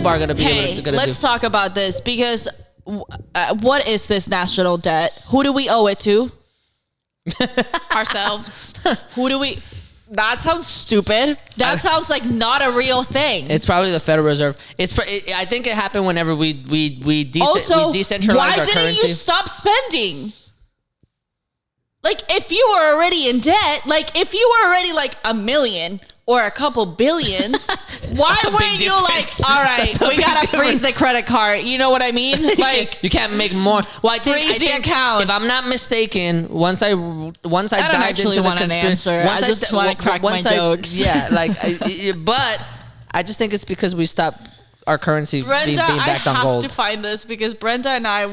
people are gonna be able to let's talk about this because what is this national debt? Who do we owe it to? Ourselves. Who do we? That sounds stupid. That sounds like not a real thing. It's probably the Federal Reserve. I think it happened whenever we decentralized our currency. Why didn't you stop spending? Like, if you were already in debt, like, if you were already like $1 million or a couple billions, why weren't you like, all right, we gotta freeze the credit card? You know what I mean? Like, you can't make more. Well, I think the account. If I'm not mistaken, once I dived into the conspiracy, I just want to crack my jokes. Yeah, but I just think it's because we stopped our currency being backed on gold. I have to find this because Brenda and I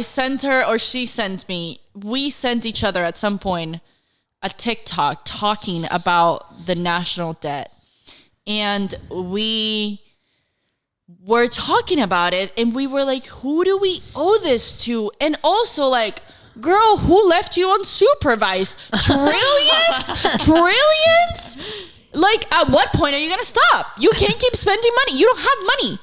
sent her or she sent me. We sent each other at some point a TikTok talking about the national debt. And we were talking about it and we were like, who do we owe this to? And also like, girl, who left you unsupervised? Trillions? Like, at what point are you going to stop? You can't keep spending money. You don't have money.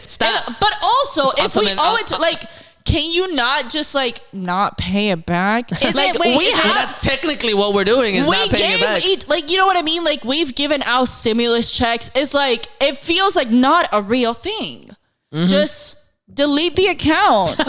Stop. But also, if we owe it to, like, can you not just like not pay it back? That's technically what we're doing is not paying it back. Like, you know what I mean? Like, we've given out stimulus checks. It's like, it feels like not a real thing. Mm-hmm. Just delete the account. Wait,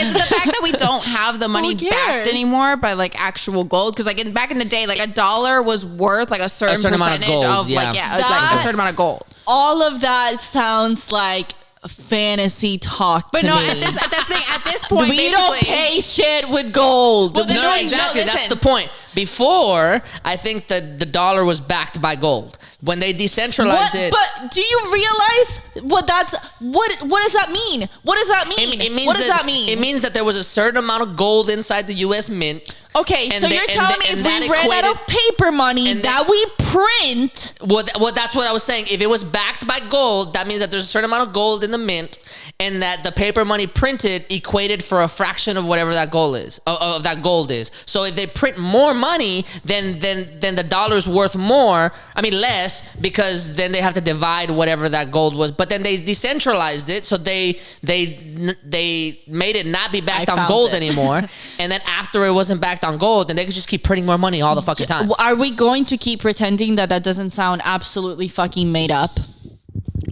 is it the fact that we don't have the money backed anymore by like actual gold? Because like back in the day, like $1 was worth like a certain percentage of like a certain amount of gold. All of that sounds like fantasy talk to me. At this point, we don't pay shit with gold. Well, no, exactly. That's the point. Before, I think that the dollar was backed by gold. When they decentralized it. But do you realize what does that mean? What does that mean? What does that mean? It means that there was a certain amount of gold inside the U.S. Mint. Okay, so you're telling me if we ran out of paper money that we print. Well, that's what I was saying. If it was backed by gold, that means that there's a certain amount of gold in the mint, and that the paper money printed equated for a fraction of whatever that gold is. Of that gold is. So if they print more money, then the dollar's worth more. I mean less, because then they have to divide whatever that gold was. But then they decentralized it, so they made it not be backed on gold anymore. And then after it wasn't backed on gold, then they could just keep printing more money all the fucking time. Are we going to keep pretending that doesn't sound absolutely fucking made up?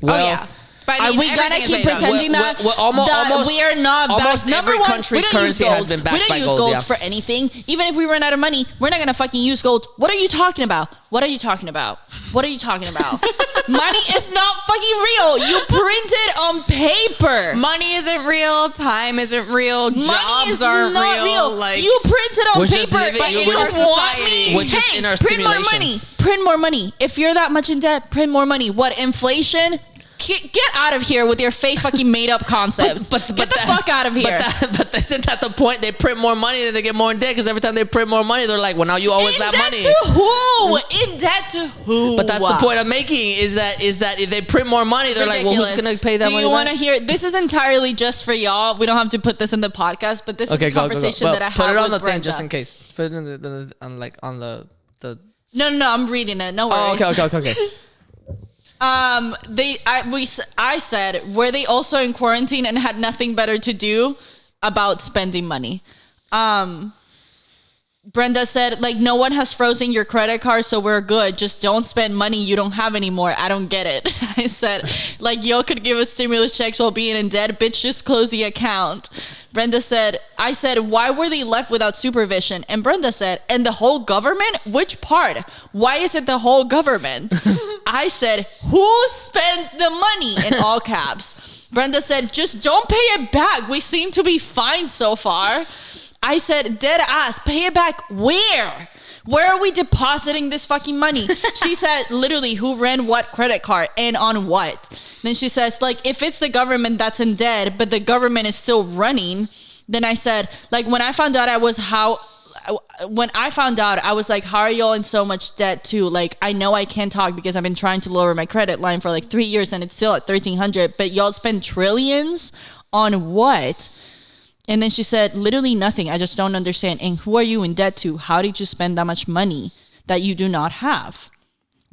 Well, oh yeah. But I mean, are we gonna keep pretending that we are not almost back? Every country's currency has been backed by gold. We don't use gold for anything. Even if we run out of money, we're not gonna fucking use gold. What are you talking about? What are you talking about? What are you talking about? Money is not fucking real. You print it on paper. Money isn't real. Time isn't real. Jobs aren't real. Like, you print it on paper, but you just want me. Which is in our simulation. Print more money. If you're that much in debt, print more money. What, inflation? Get out of here with your fake fucking made up concepts. Get the fuck out of here. But isn't that the point? They print more money, then they get more in debt, because every time they print more money, they're like, well, now you owe us that money. In debt to who? In debt to who? But that's the point I'm making, is that if they print more money, they're like, well, who's going to pay that money? Do you want to hear? This is entirely just for y'all. We don't have to put this in the podcast, but this is a conversation that I have with Brenda. Put it on the thing just in case. Put it on the... No, I'm reading it. No worries. Oh, okay. I said, were they also in quarantine and had nothing better to do about spending money? Brenda said, like, no one has frozen your credit card, so we're good. Just don't spend money you don't have anymore. I don't get it. I said, like, y'all could give us stimulus checks while being in debt. Bitch, just close the account. Brenda said, I said, why were they left without supervision? And Brenda said, and the whole government? Which part? Why is it the whole government? I said, who spent the money? In all caps. Brenda said, just don't pay it back. We seem to be fine so far. I said, dead ass, pay it back where? Where are we depositing this fucking money? She said, literally, who ran what credit card and on what? Then she says, like, if it's the government that's in debt, but the government is still running, then I said, like, when I found out I was like, how are y'all in so much debt too? Like, I know I can't talk because I've been trying to lower my credit line for like 3 years and it's still at 1,300, but y'all spend trillions on what? And then she said, literally nothing. I just don't understand. And who are you in debt to? How did you spend that much money that you do not have?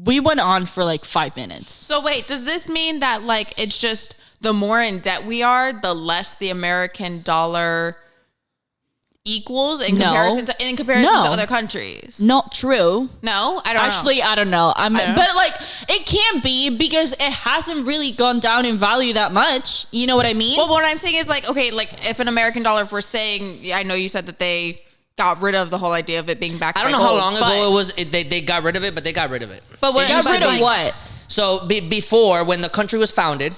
We went on for like 5 minutes. So wait, does this mean that like it's just the more in debt we are, the less the American dollar equals in comparison to other countries? Not true. No, I don't Actually, I don't know. But like it can be because it hasn't really gone down in value that much. You know what I mean? Well, what I'm saying is like, okay, like if an American dollar, if we're saying, I know you said that they got rid of the whole idea of it being backed by gold. I don't know how long ago it was. They got rid of it, but they got rid of it. But what got rid of what? So before, when the country was founded,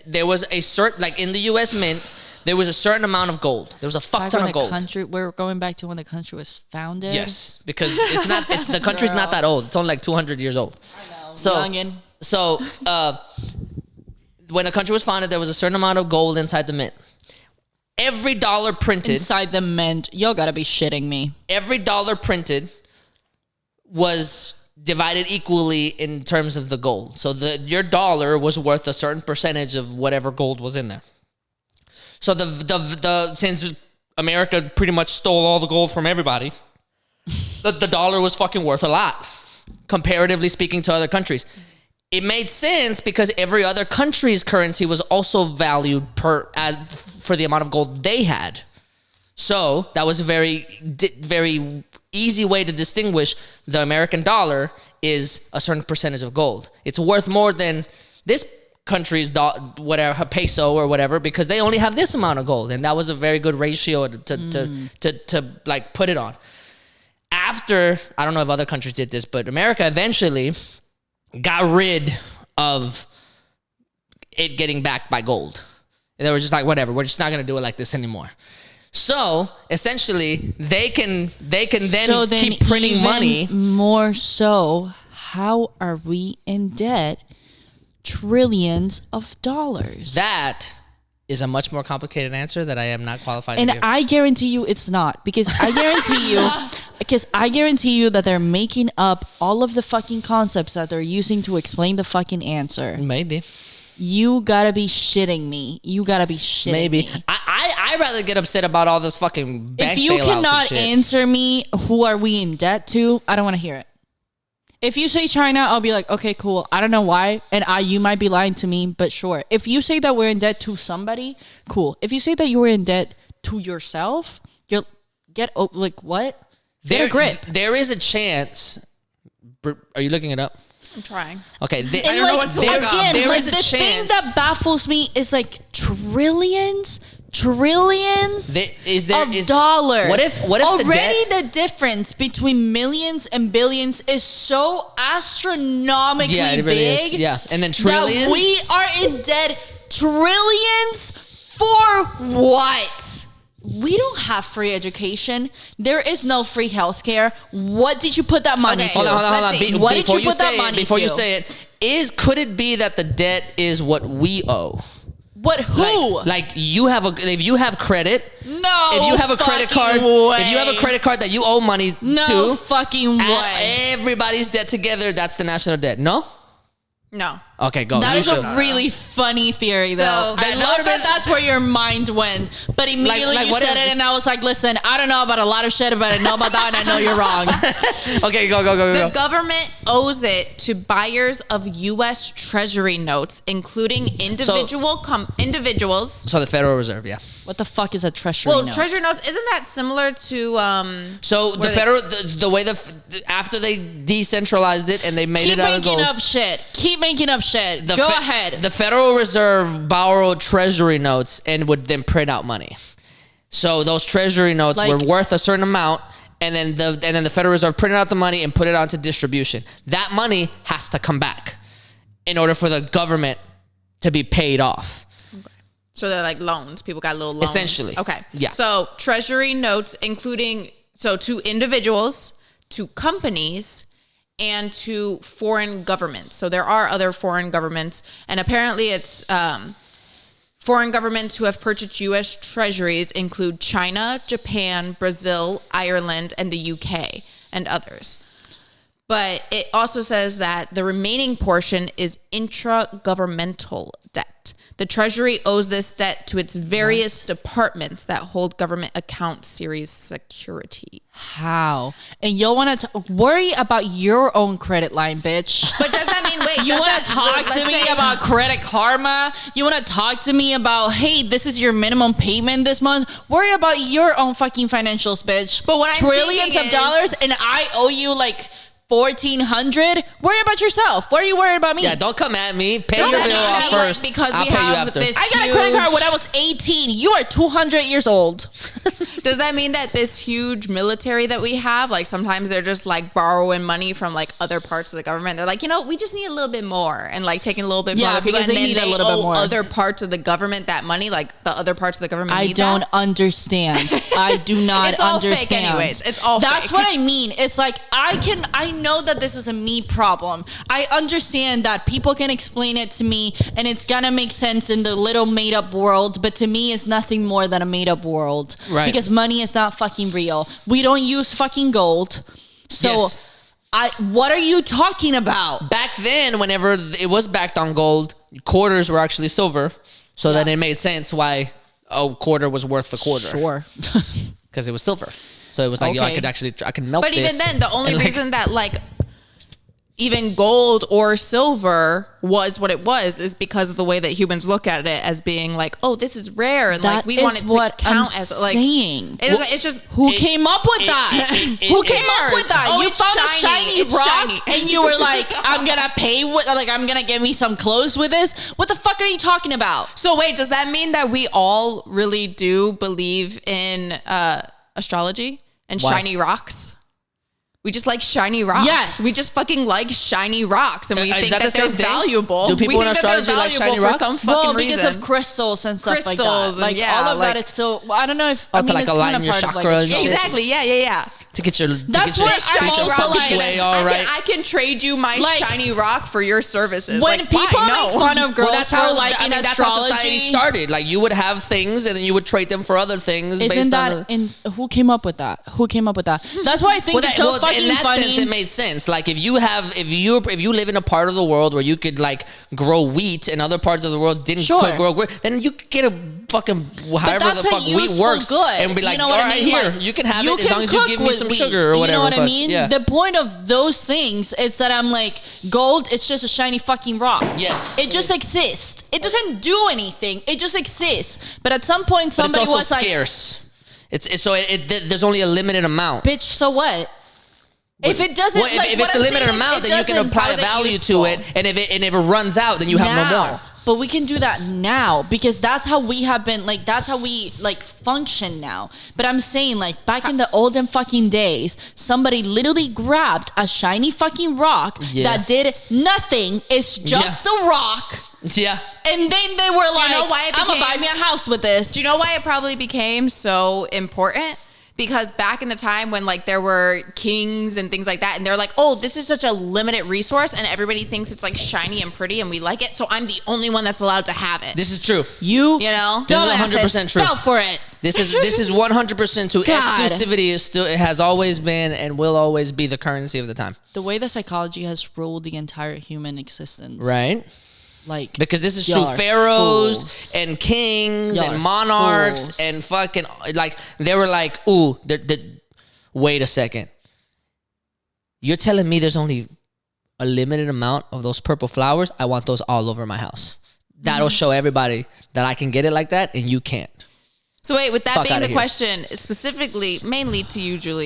there was a certain, like in the U.S. Mint, there was a certain amount of gold. There was a fuck ton of gold. We're going back to when the country was founded. Yes, because the country's not that old. It's only like 200 years old. I know. So, youngin. So when the country was founded, there was a certain amount of gold inside the mint. Every dollar printed inside the mint, y'all gotta be shitting me. Every dollar printed was divided equally in terms of the gold. So your dollar was worth a certain percentage of whatever gold was in there. So the since America pretty much stole all the gold from everybody, the dollar was fucking worth a lot, comparatively speaking to other countries. It made sense because every other country's currency was also valued for the amount of gold they had. So that was a very easy way to distinguish the American dollar is a certain percentage of gold. It's worth more than this country's whatever peso or whatever because they only have this amount of gold, and that was a very good ratio to like put it on. After, I don't know if other countries did this, but America eventually got rid of it getting backed by gold. And they were just like, whatever, we're just not going to do it like this anymore. So essentially, they can then keep printing money. More so, how are we in debt? Trillions of dollars. That is a much more complicated answer that I am not qualified to give. And I guarantee you it's not, because I guarantee you that they're making up all of the fucking concepts that they're using to explain the fucking answer. Maybe. You gotta be shitting me. Maybe. I'd rather get upset about all those fucking bank bailouts. If you cannot answer me, who are we in debt to? I don't want to hear it. If you say China, I'll be like, okay, cool. I don't know why. And you might be lying to me, but sure. If you say that we're in debt to somebody, cool. If you say that you were in debt to yourself, what? Get a grip. There is a chance. Are you looking it up? I'm trying. Okay. I don't know what to look up. There is a the chance. Thing that baffles me is like trillions of dollars. What if already the difference between millions and billions is so astronomically it really big? Is. Yeah, and then trillions. That we are in debt trillions for what? We don't have free education. There is no free healthcare. What did you put that money to? Hold on. What did you put that money to? Before you say it, could it be that the debt is what we owe? What? Who? Like if you have credit. No. If you have a credit card. Way. If you have a credit card that you owe money to. No fucking way. Everybody's debt together. That's the national debt. No. No. Okay, go. That is a really funny theory, though. I love that that's where your mind went. But immediately you said it, and I was like, listen, I don't know about a lot of shit, but I know about that, and I know you're wrong. Okay, go. The government owes it to buyers of U.S. Treasury notes, including individuals. So the Federal Reserve, yeah. What the fuck is a treasury note? Well, treasury notes, isn't that similar to... So the federal, the way after they decentralized it and they made it out of gold. Keep making up shit. Go ahead. The Federal Reserve borrowed treasury notes and would then print out money. So those treasury notes were worth a certain amount, and then the Federal Reserve printed out the money and put it onto distribution. That money has to come back in order for the government to be paid off. So they're like loans. People got little loans. Essentially. Okay. Yeah. So treasury notes, including to individuals, to companies, and to foreign governments. So there are other foreign governments, and apparently it's foreign governments who have purchased U.S. treasuries include China, Japan, Brazil, Ireland, and the UK, and others. But it also says that the remaining portion is intragovernmental debt The Treasury owes this debt to its various departments that hold government account series securities. How? And you'll want to worry about your own credit line, bitch. But does that mean, wait, You want to talk to me about Credit Karma? You want to talk to me about, hey, this is your minimum payment this month? Worry about your own fucking financials, bitch. But what I'm trillions thinking of dollars, and I owe you like 1,400. Worry about yourself. Why are you worried about me? Yeah, don't come at me. Pay Does your that bill mean off that, like, first. because I'll we pay you have after. this I got a credit card when I was 18. You are 200 years old. Does that mean that this huge military that we have, like sometimes they're just like borrowing money from like other parts of the government? They're like, we just need a little bit more, and like taking a little bit from Yeah, other people, because and they then need a they little bit owe more. other parts of the government that money, like the other parts of the government. I need don't that? understand. I do not It's all understand. fake anyways. It's all That's fake. what I mean. It's like I know that this is a me problem. I understand that people can explain it to me and it's gonna make sense in the little made up world, but to me it's nothing more than a made up world. Right. Because money is not fucking real. We don't use fucking gold. So Yes. what are you talking about? Back then, whenever it was backed on gold, quarters were actually silver. So then it made sense why a quarter was worth a quarter. Sure. Because it was silver. So it was like, Okay. I can melt But this. even then, the only and, like, reason that like even gold or silver was what it was is because of the way that humans look at it as being like, oh, this is rare, and like That we is want it to what count I'm as like. saying. It's just Who came up with that? Who came up with that? Oh, You it's found shiny. a shiny It's rock shiny. and you were like, I'm gonna pay with, like, I'm gonna get me some clothes with this. What the fuck are you talking about? So wait, does that mean that we all really do believe in astrology and Why? shiny rocks? We just like shiny rocks. Yes. We just fucking like shiny rocks, and we Is think that that the they're same thing? valuable. Do people we in think that they're astrology like valuable shiny for rocks? some fucking Well, because reason. of crystals and stuff like Crystals that. Like and yeah, all of like- that, it's still. I don't know if Oh, I to, mean like, it's kind align of your part of like chakras and shit. astrology. Exactly. Yeah. to get your That's what I'm get your also feng like- shui all right. I can trade you my Like, shiny rock for your services. When Like, people why? make No. fun of girls Well, that's for how liking that's how astrology, society started. Like you would have things, and then you would trade them for other things. Isn't based that on who came up with that? Who came up with that? That's why I think it's so fucking in that funny. sense, it made sense. Like if you live in a part of the world where you could like grow wheat, and other parts of the world didn't Sure. grow wheat, then you could get a fucking however that's the a fuck wheat useful works, good. and be like, You know all what I right, mean? here Like, you can have it as can long as you cook give me with some wheat. sugar or whatever. You know what I but, mean? Yeah. The point of those things is that I'm like, gold, it's just a shiny fucking rock. Yes. It just exists. It doesn't do anything. It just exists. But at some point, But somebody it's also was like, scarce. There's only a limited amount. bitch, so what? If it doesn't, Well, like, if what it's a I'm limited saying is amount, it then you can doesn't- apply how is it value useful? to it, and if it runs out, then you have no more. But we can do that now because that's how we have been, like, that's how we like function now. But I'm saying, like, back in the olden fucking days, somebody literally grabbed a shiny fucking rock Yeah. that did nothing. It's just a rock. Yeah. And then they were like, know why it I'm gonna buy became- me a house with this. Do you know why it probably became so important? Because back in the time when like there were kings and things like that, and they're like, oh, this is such a limited resource, and everybody thinks it's like shiny and pretty, and we like it, so I'm the only one that's allowed to have it. This is true. You know? This is dumbasses 100% true. fell for it. This is 100% true. God. Exclusivity is still, it has always been and will always be the currency of the time. The way that psychology has ruled the entire human existence. Right? Like, Because this is true. y'all are Pharaohs fools. and kings Y'all and are monarchs fools. and fucking, like, they were like, ooh, wait a second. You're telling me there's only a limited amount of those purple flowers? I want those all over my house. That'll show everybody that I can get it like that and you can't. So wait, with that Fuck being outta the here. question, specifically, mainly to you, Julie,